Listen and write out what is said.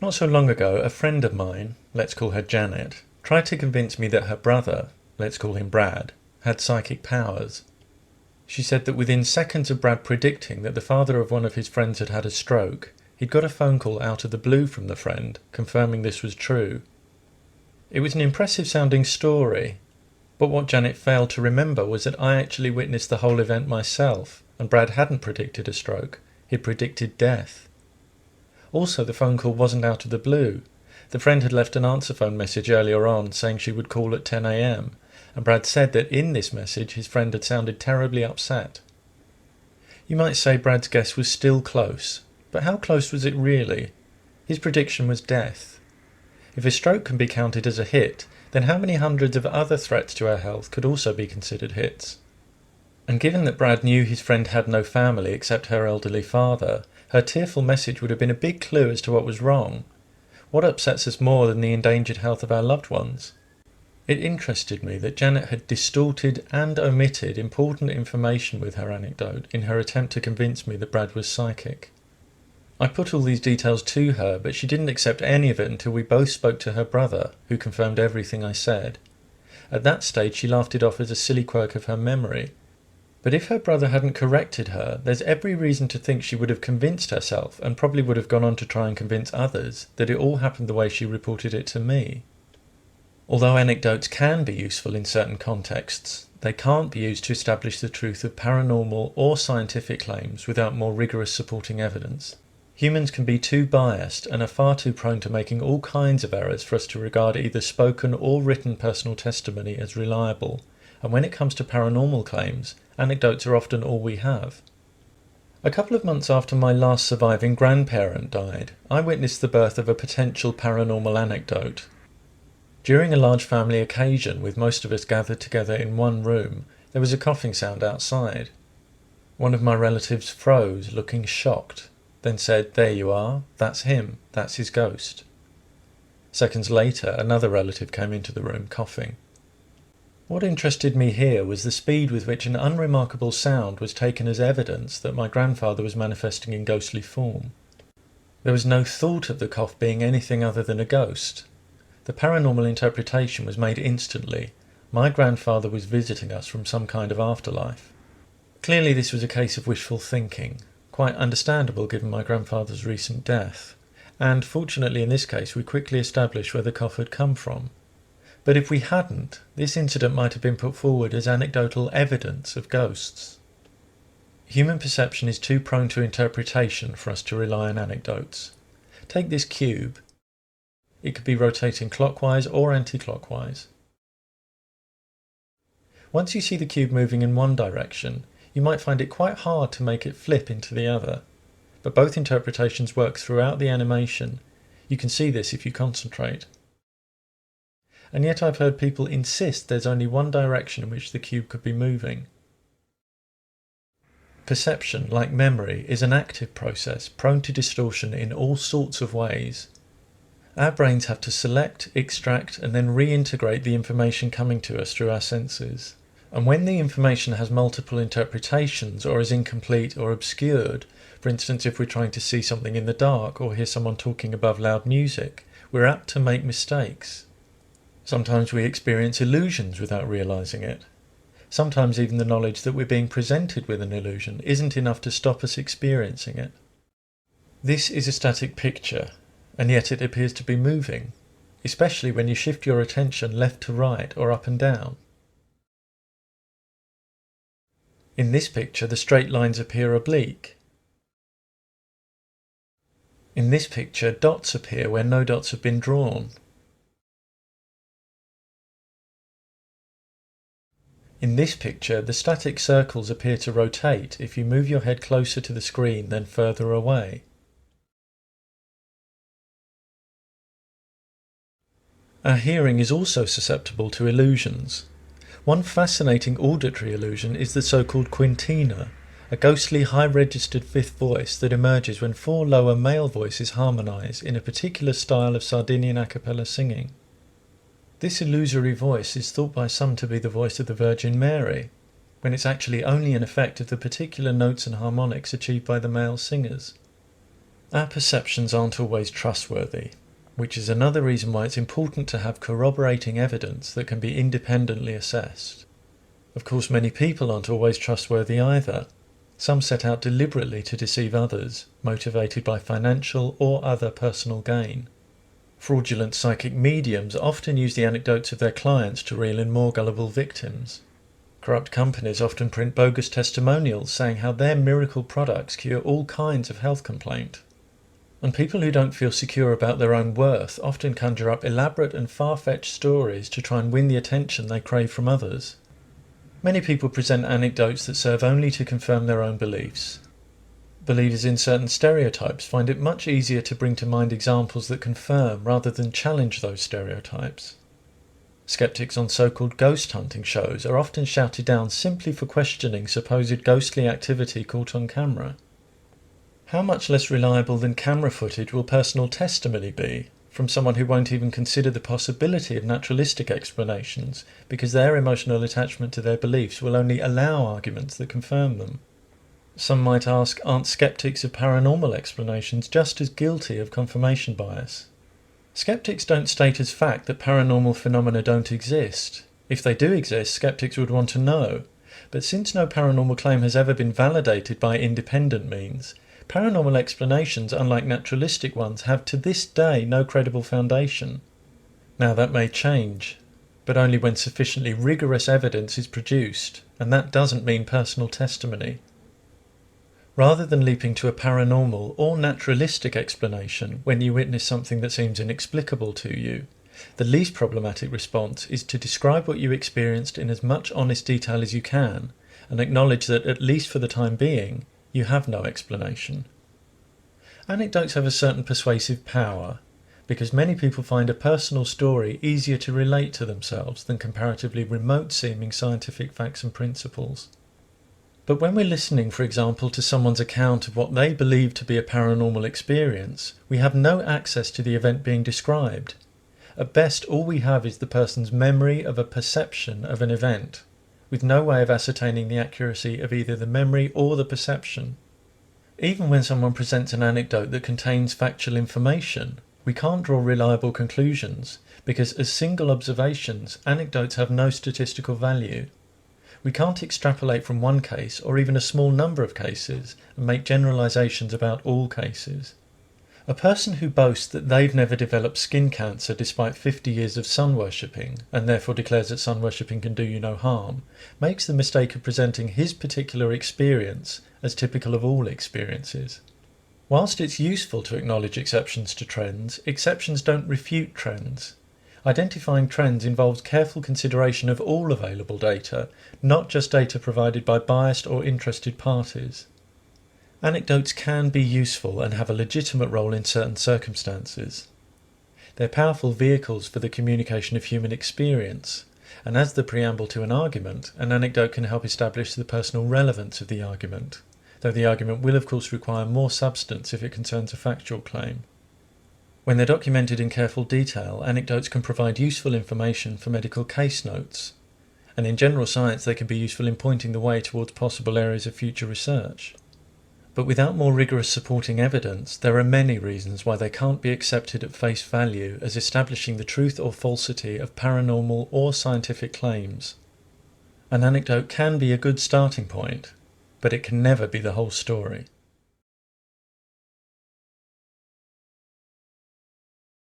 Not so long ago, a friend of mine, let's call her Janet, tried to convince me that her brother, let's call him Brad, had psychic powers. She said that within seconds of Brad predicting that the father of one of his friends had had a stroke, he'd got a phone call out of the blue from the friend, confirming this was true. It was an impressive sounding story, but what Janet failed to remember was that I actually witnessed the whole event myself, and Brad hadn't predicted a stroke, he'd predicted death. Also, the phone call wasn't out of the blue. The friend had left an answer phone message earlier on saying she would call at 10 a.m, and Brad said that in this message his friend had sounded terribly upset. You might say Brad's guess was still close, but how close was it really? His prediction was death. If a stroke can be counted as a hit, then how many hundreds of other threats to our health could also be considered hits? And given that Brad knew his friend had no family except her elderly father, her tearful message would have been a big clue as to what was wrong. What upsets us more than the endangered health of our loved ones? It interested me that Janet had distorted and omitted important information with her anecdote in her attempt to convince me that Brad was psychic. I put all these details to her, but she didn't accept any of it until we both spoke to her brother, who confirmed everything I said. At that stage she laughed it off as a silly quirk of her memory. But if her brother hadn't corrected her, there's every reason to think she would have convinced herself, and probably would have gone on to try and convince others, that it all happened the way she reported it to me. Although anecdotes can be useful in certain contexts, they can't be used to establish the truth of paranormal or scientific claims without more rigorous supporting evidence. Humans can be too biased and are far too prone to making all kinds of errors for us to regard either spoken or written personal testimony as reliable, and when it comes to paranormal claims, anecdotes are often all we have. A couple of months after my last surviving grandparent died, I witnessed the birth of a potential paranormal anecdote. During a large family occasion with most of us gathered together in one room, there was a coughing sound outside. One of my relatives froze, looking shocked, then said, "There you are, that's him, that's his ghost." Seconds later, another relative came into the room, coughing. What interested me here was the speed with which an unremarkable sound was taken as evidence that my grandfather was manifesting in ghostly form. There was no thought of the cough being anything other than a ghost. The paranormal interpretation was made instantly. My grandfather was visiting us from some kind of afterlife. Clearly this was a case of wishful thinking, quite understandable given my grandfather's recent death, and fortunately in this case we quickly established where the cough had come from. But if we hadn't, this incident might have been put forward as anecdotal evidence of ghosts. Human perception is too prone to interpretation for us to rely on anecdotes. Take this cube. It could be rotating clockwise or anti-clockwise. Once you see the cube moving in one direction, you might find it quite hard to make it flip into the other. But both interpretations work throughout the animation. You can see this if you concentrate. And yet I've heard people insist there's only one direction in which the cube could be moving. Perception, like memory, is an active process, prone to distortion in all sorts of ways. Our brains have to select, extract, and then reintegrate the information coming to us through our senses. And when the information has multiple interpretations or is incomplete or obscured, for instance if we're trying to see something in the dark or hear someone talking above loud music, we're apt to make mistakes. Sometimes we experience illusions without realizing it. Sometimes even the knowledge that we're being presented with an illusion isn't enough to stop us experiencing it. This is a static picture, and yet it appears to be moving, especially when you shift your attention left to right or up and down. In this picture, the straight lines appear oblique. In this picture, dots appear where no dots have been drawn. In this picture, the static circles appear to rotate if you move your head closer to the screen than further away. Our hearing is also susceptible to illusions. One fascinating auditory illusion is the so-called quintina, a ghostly high-registered fifth voice that emerges when four lower male voices harmonise in a particular style of Sardinian a cappella singing. This illusory voice is thought by some to be the voice of the Virgin Mary, when it's actually only an effect of the particular notes and harmonics achieved by the male singers. Our perceptions aren't always trustworthy, which is another reason why it's important to have corroborating evidence that can be independently assessed. Of course, many people aren't always trustworthy either. Some set out deliberately to deceive others, motivated by financial or other personal gain. Fraudulent psychic mediums often use the anecdotes of their clients to reel in more gullible victims. Corrupt companies often print bogus testimonials saying how their miracle products cure all kinds of health complaint. And people who don't feel secure about their own worth often conjure up elaborate and far-fetched stories to try and win the attention they crave from others. Many people present anecdotes that serve only to confirm their own beliefs. Believers in certain stereotypes find it much easier to bring to mind examples that confirm rather than challenge those stereotypes. Skeptics on so-called ghost hunting shows are often shouted down simply for questioning supposed ghostly activity caught on camera. How much less reliable than camera footage will personal testimony be from someone who won't even consider the possibility of naturalistic explanations because their emotional attachment to their beliefs will only allow arguments that confirm them? Some might ask, aren't skeptics of paranormal explanations just as guilty of confirmation bias? Skeptics don't state as fact that paranormal phenomena don't exist. If they do exist, skeptics would want to know. But since no paranormal claim has ever been validated by independent means, paranormal explanations, unlike naturalistic ones, have to this day no credible foundation. Now that may change, but only when sufficiently rigorous evidence is produced, and that doesn't mean personal testimony. Rather than leaping to a paranormal or naturalistic explanation when you witness something that seems inexplicable to you, the least problematic response is to describe what you experienced in as much honest detail as you can, and acknowledge that, at least for the time being, you have no explanation. Anecdotes have a certain persuasive power, because many people find a personal story easier to relate to themselves than comparatively remote-seeming scientific facts and principles. But when we're listening, for example, to someone's account of what they believe to be a paranormal experience, we have no access to the event being described. At best, all we have is the person's memory of a perception of an event, with no way of ascertaining the accuracy of either the memory or the perception. Even when someone presents an anecdote that contains factual information, we can't draw reliable conclusions, because as single observations, anecdotes have no statistical value. We can't extrapolate from one case, or even a small number of cases, and make generalizations about all cases. A person who boasts that they've never developed skin cancer despite 50 years of sun worshipping, and therefore declares that sun worshipping can do you no harm, makes the mistake of presenting his particular experience as typical of all experiences. Whilst it's useful to acknowledge exceptions to trends, exceptions don't refute trends. Identifying trends involves careful consideration of all available data, not just data provided by biased or interested parties. Anecdotes can be useful and have a legitimate role in certain circumstances. They're powerful vehicles for the communication of human experience, and as the preamble to an argument, an anecdote can help establish the personal relevance of the argument, though the argument will of course require more substance if it concerns a factual claim. When they're documented in careful detail, anecdotes can provide useful information for medical case notes, and in general science they can be useful in pointing the way towards possible areas of future research. But without more rigorous supporting evidence, there are many reasons why they can't be accepted at face value as establishing the truth or falsity of paranormal or scientific claims. An anecdote can be a good starting point, but it can never be the whole story.